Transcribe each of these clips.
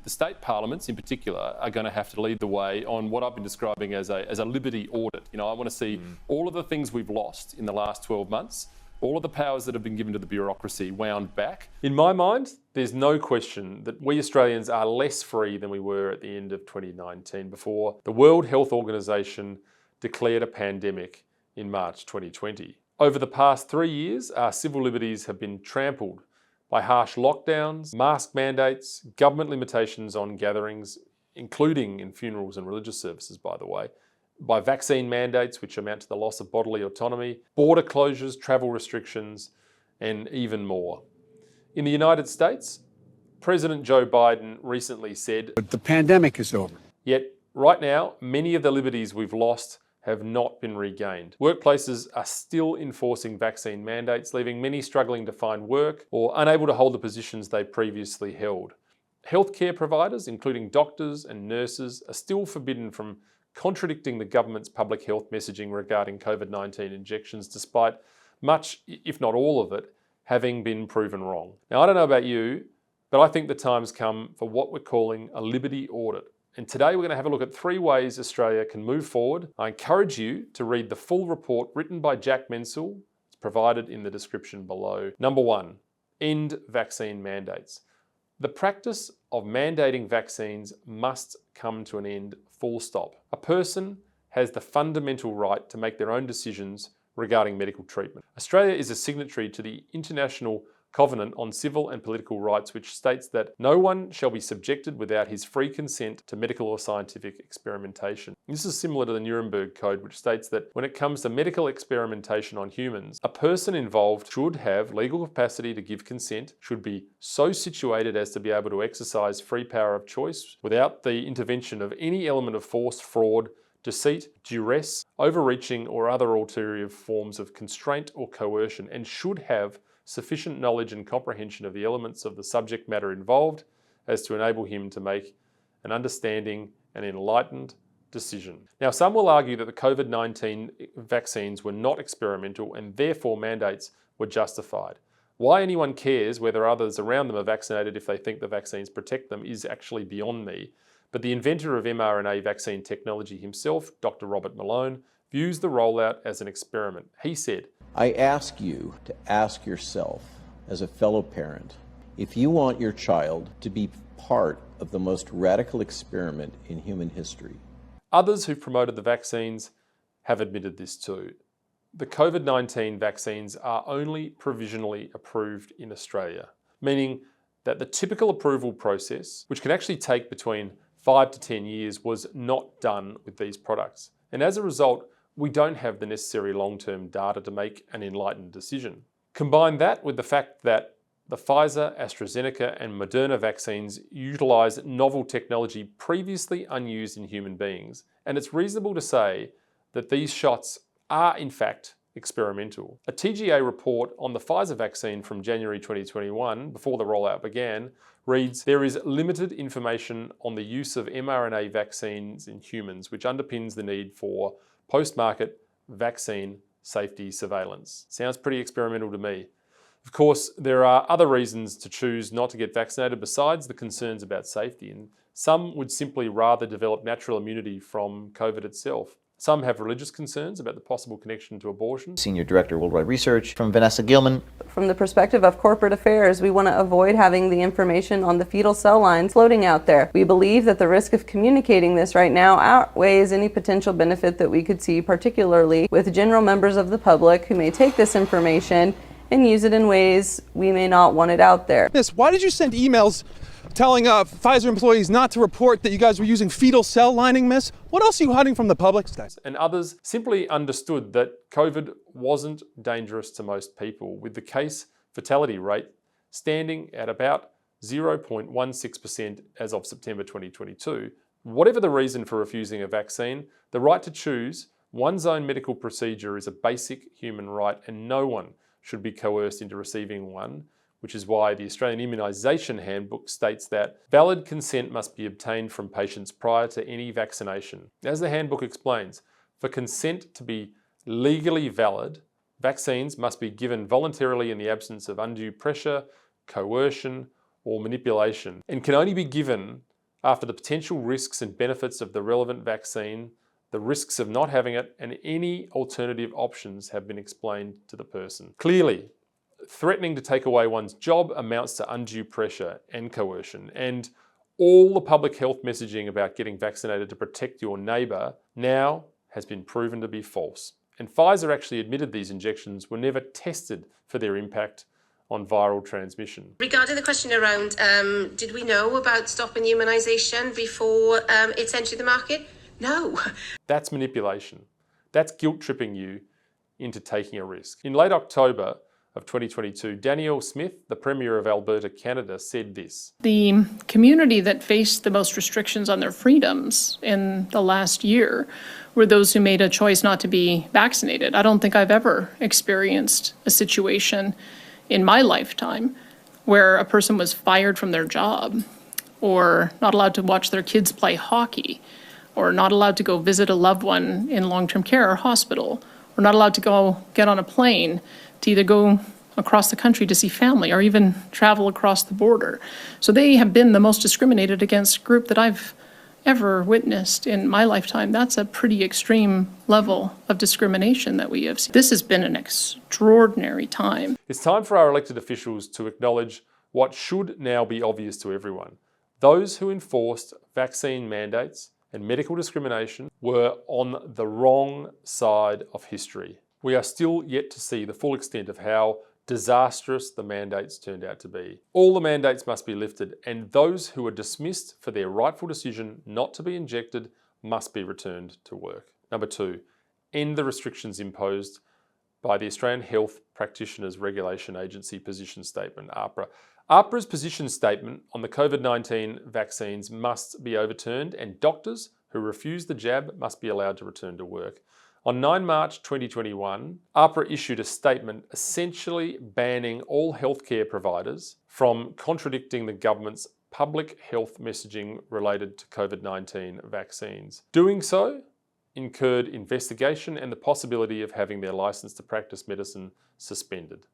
the state parliaments in particular are going to have to lead the way on what I've been describing as a Liberty Audit. I want to see all of the things we've lost in the last 12 months, all of the powers that have been given to the bureaucracy wound back. In my mind, there's no question that we Australians are less free than we were at the end of 2019 before the World Health Organization declared a pandemic in March 2020. Over the past 3 years, our civil liberties have been trampled by harsh lockdowns, mask mandates, government limitations on gatherings, including in funerals and religious services, by the way, by vaccine mandates, which amount to the loss of bodily autonomy, border closures, travel restrictions, and even more. In the United States, President Joe Biden recently said, "But the pandemic is over." Yet, right now, many of the liberties we've lost have not been regained. Workplaces are still enforcing vaccine mandates, leaving many struggling to find work or unable to hold the positions they previously held. Healthcare providers, including doctors and nurses, are still forbidden from contradicting the government's public health messaging regarding COVID-19 injections, despite much, if not all of it, having been proven wrong. Now, I don't know about you, but I think the time's come for what we're calling a Liberty Audit. And today we're going to have a look at 3 ways Australia can move forward. I encourage you to read the full report written by Jack Mencel. It's provided in the description below. Number 1, end vaccine mandates. The practice of mandating vaccines must come to an end, full stop. A person has the fundamental right to make their own decisions regarding medical treatment. Australia is a signatory to the International Covenant on Civil and Political Rights, which states that no one shall be subjected without his free consent to medical or scientific experimentation. This is similar to the Nuremberg Code, which states that when it comes to medical experimentation on humans, a person involved should have legal capacity to give consent, should be so situated as to be able to exercise free power of choice without the intervention of any element of force, fraud, deceit, duress, overreaching, or other ulterior forms of constraint or coercion, and should have sufficient knowledge and comprehension of the elements of the subject matter involved as to enable him to make an understanding and enlightened decision. Now, some will argue that the COVID-19 vaccines were not experimental and therefore mandates were justified. Why anyone cares whether others around them are vaccinated if they think the vaccines protect them is actually beyond me. But the inventor of mRNA vaccine technology himself, Dr. Robert Malone, views the rollout as an experiment. He said, "I ask you to ask yourself, as a fellow parent, if you want your child to be part of the most radical experiment in human history." Others who promoted the vaccines have admitted this too. The COVID-19 vaccines are only provisionally approved in Australia, meaning that the typical approval process, which can actually take between 5 to 10 years, was not done with these products. And as a result, we don't have the necessary long-term data to make an enlightened decision. Combine that with the fact that the Pfizer, AstraZeneca, and Moderna vaccines utilise novel technology previously unused in human beings, and it's reasonable to say that these shots are in fact experimental. A TGA report on the Pfizer vaccine from January 2021, before the rollout began, reads, "There is limited information on the use of mRNA vaccines in humans, which underpins the need for post-market vaccine safety surveillance." Sounds pretty experimental to me. Of course, there are other reasons to choose not to get vaccinated besides the concerns about safety, and some would simply rather develop natural immunity from COVID itself. Some have religious concerns about the possible connection to abortion. Senior Director, Worldwide Research, from Vanessa Gilman. From the perspective of corporate affairs, we want to avoid having the information on the fetal cell lines floating out there. We believe that the risk of communicating this right now outweighs any potential benefit that we could see, particularly with general members of the public who may take this information and use it in ways we may not want it out there. Miss, why did you send emails telling Pfizer employees not to report that you guys were using fetal cell lining, miss? What else are you hiding from the public? And others simply understood that COVID wasn't dangerous to most people, with the case fatality rate standing at about 0.16% as of September 2022. Whatever the reason for refusing a vaccine, the right to choose one's own medical procedure is a basic human right, and no one should be coerced into receiving one, which is why the Australian Immunisation Handbook states that valid consent must be obtained from patients prior to any vaccination. As the handbook explains, for consent to be legally valid, vaccines must be given voluntarily in the absence of undue pressure, coercion, or manipulation, and can only be given after the potential risks and benefits of the relevant vaccine, the risks of not having it, and any alternative options have been explained to the person. Clearly, threatening to take away one's job amounts to undue pressure and coercion, and all the public health messaging about getting vaccinated to protect your neighbour now has been proven to be false. And Pfizer actually admitted these injections were never tested for their impact on viral transmission. Regarding the question around, did we know about stopping immunisation before it's entered the market? No. That's manipulation. That's guilt-tripping you into taking a risk. In late October of 2022, Danielle Smith, the Premier of Alberta, Canada, said this. The community that faced the most restrictions on their freedoms in the last year were those who made a choice not to be vaccinated. I don't think I've ever experienced a situation in my lifetime where a person was fired from their job, or not allowed to watch their kids play hockey, or not allowed to go visit a loved one in long-term care or hospital, or not allowed to go get on a plane to either go across the country to see family or even travel across the border. So they have been the most discriminated against group that I've ever witnessed in my lifetime. That's a pretty extreme level of discrimination that we have seen. This has been an extraordinary time. It's time for our elected officials to acknowledge what should now be obvious to everyone. Those who enforced vaccine mandates and medical discrimination were on the wrong side of history. We are still yet to see the full extent of how disastrous the mandates turned out to be. All the mandates must be lifted, and those who are dismissed for their rightful decision not to be injected must be returned to work. Number 2, end the restrictions imposed by the Australian Health Practitioners Regulation Agency Position Statement, AHPRA. AHPRA's position statement on the COVID-19 vaccines must be overturned, and doctors who refuse the jab must be allowed to return to work. On 9 March 2021, AHPRA issued a statement essentially banning all healthcare providers from contradicting the government's public health messaging related to COVID-19 vaccines. Doing so incurred investigation and the possibility of having their licence to practice medicine suspended.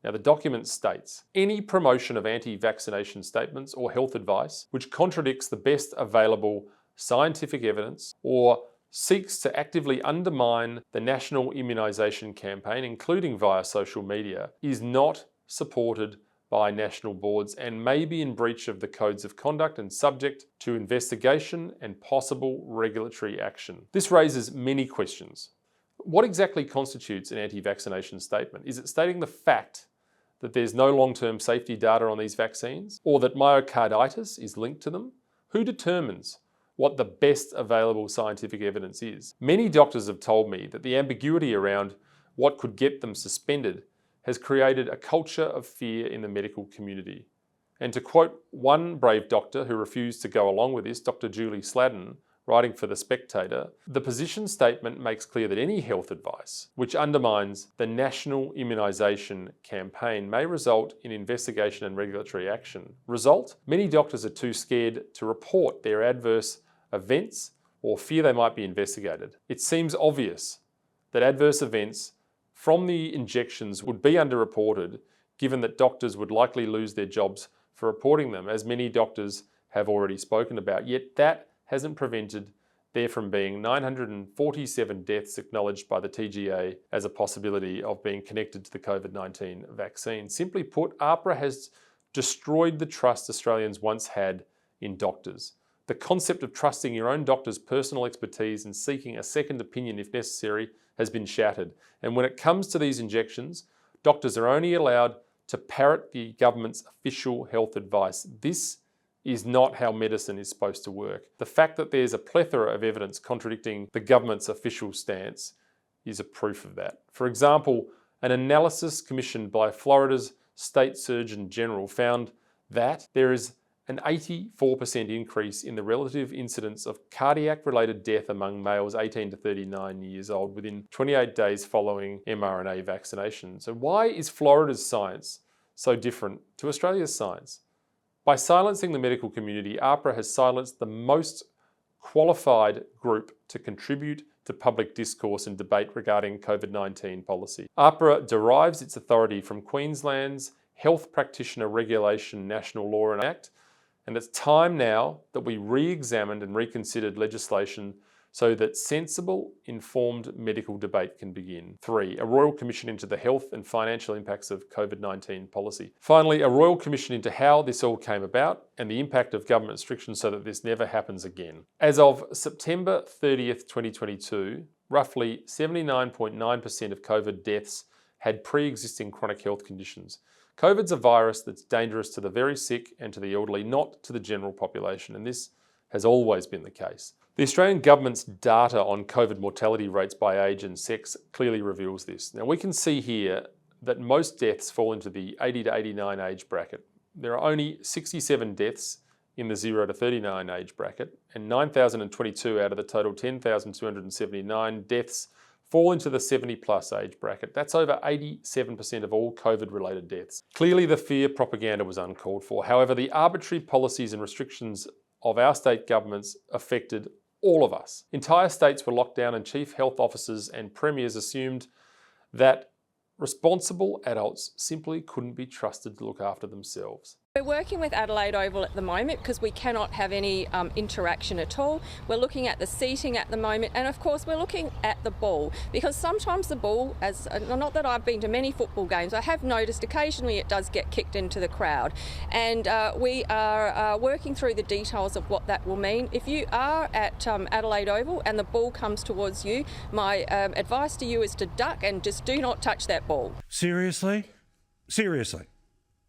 Now, the document states, any promotion of anti-vaccination statements or health advice which contradicts the best available scientific evidence or seeks to actively undermine the national immunisation campaign, including via social media, is not supported by national boards and may be in breach of the codes of conduct and subject to investigation and possible regulatory action. This raises many questions. What exactly constitutes an anti-vaccination statement? Is it stating the fact that there's no long-term safety data on these vaccines, or that myocarditis is linked to them? Who determines what the best available scientific evidence is? Many doctors have told me that the ambiguity around what could get them suspended has created a culture of fear in the medical community. And to quote one brave doctor who refused to go along with this, Dr. Julie Sladden, writing for The Spectator, the position statement makes clear that any health advice which undermines the national immunisation campaign may result in investigation and regulatory action. Result? Many doctors are too scared to report their adverse events or fear they might be investigated. It seems obvious that adverse events from the injections would be underreported, given that doctors would likely lose their jobs for reporting them, as many doctors have already spoken about. Yet that hasn't prevented there from being 947 deaths acknowledged by the TGA as a possibility of being connected to the COVID-19 vaccine. Simply put, AHPRA has destroyed the trust Australians once had in doctors. The concept of trusting your own doctor's personal expertise and seeking a second opinion if necessary has been shattered. And when it comes to these injections, doctors are only allowed to parrot the government's official health advice. This is not how medicine is supposed to work. The fact that there's a plethora of evidence contradicting the government's official stance is a proof of that. For example, an analysis commissioned by Florida's State Surgeon General found that there is an 84% increase in the relative incidence of cardiac-related death among males 18 to 39 years old within 28 days following mRNA vaccination. So why is Florida's science so different to Australia's science? By silencing the medical community, AHPRA has silenced the most qualified group to contribute to public discourse and debate regarding COVID-19 policy. AHPRA derives its authority from Queensland's Health Practitioner Regulation National Law and Act, And it's time now that we re-examined and reconsidered legislation so that sensible, informed medical debate can begin. 3. A Royal Commission into the health and financial impacts of COVID-19 policy. Finally, a Royal Commission into how this all came about and the impact of government restrictions so that this never happens again. As of September 30th, 2022, roughly 79.9% of COVID deaths had pre-existing chronic health conditions. COVID's a virus that's dangerous to the very sick and to the elderly, not to the general population, and this has always been the case. The Australian government's data on COVID mortality rates by age and sex clearly reveals this. Now we can see here that most deaths fall into the 80 to 89 age bracket. There are only 67 deaths in the 0 to 39 age bracket, and 9,022 out of the total 10,279 deaths fall into the 70 plus age bracket. That's over 87% of all COVID-related deaths. Clearly the fear propaganda was uncalled for. However, the arbitrary policies and restrictions of our state governments affected all of us. Entire states were locked down and chief health officers and premiers assumed that responsible adults simply couldn't be trusted to look after themselves. We're working with Adelaide Oval at the moment because we cannot have any interaction at all. We're looking at the seating at the moment, and of course we're looking at the ball, because sometimes the ball, not that I've been to many football games, I have noticed occasionally it does get kicked into the crowd, and we are working through the details of what that will mean. If you are at Adelaide Oval and the ball comes towards you, my advice to you is to duck and just do not touch that ball. Seriously? Seriously?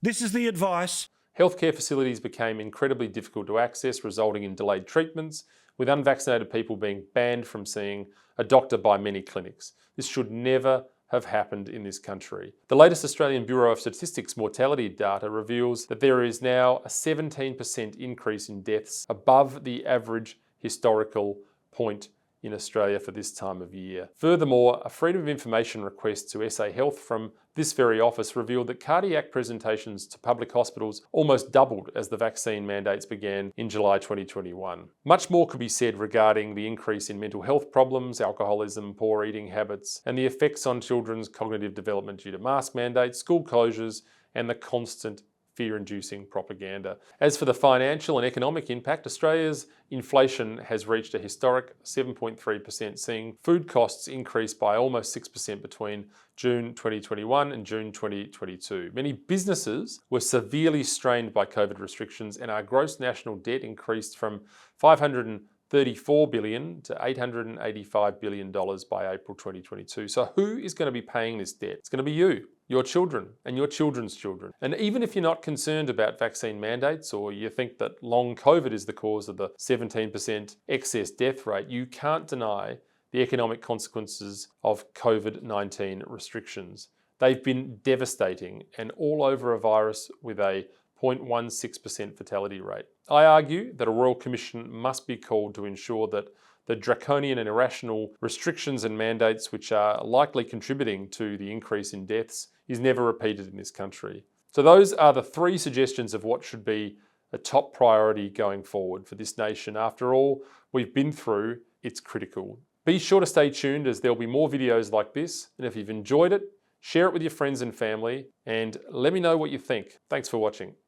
This is the advice? Healthcare facilities became incredibly difficult to access, resulting in delayed treatments, with unvaccinated people being banned from seeing a doctor by many clinics. This should never have happened in this country. The latest Australian Bureau of Statistics mortality data reveals that there is now a 17% increase in deaths above the average historical point in Australia for this time of year. Furthermore, a Freedom of Information request to SA Health from this very office revealed that cardiac presentations to public hospitals almost doubled as the vaccine mandates began in July 2021. Much more could be said regarding the increase in mental health problems, alcoholism, poor eating habits, and the effects on children's cognitive development due to mask mandates, school closures, and the constant fear-inducing propaganda. As for the financial and economic impact, Australia's inflation has reached a historic 7.3%, seeing food costs increase by almost 6% between June 2021 and June 2022. Many businesses were severely strained by COVID restrictions, and our gross national debt increased from $534 billion to $885 billion by April 2022. So who is going to be paying this debt? It's going to be you, your children, and your children's children. And even if you're not concerned about vaccine mandates, or you think that long COVID is the cause of the 17% excess death rate, you can't deny the economic consequences of COVID-19 restrictions. They've been devastating and all over a virus with a 0.16% fatality rate. I argue that a Royal Commission must be called to ensure that the draconian and irrational restrictions and mandates which are likely contributing to the increase in deaths is never repeated in this country. So those are the 3 suggestions of what should be a top priority going forward for this nation. After all we've been through, it's critical. Be sure to stay tuned, as there'll be more videos like this, and if you've enjoyed it, share it with your friends and family, and let me know what you think. Thanks for watching.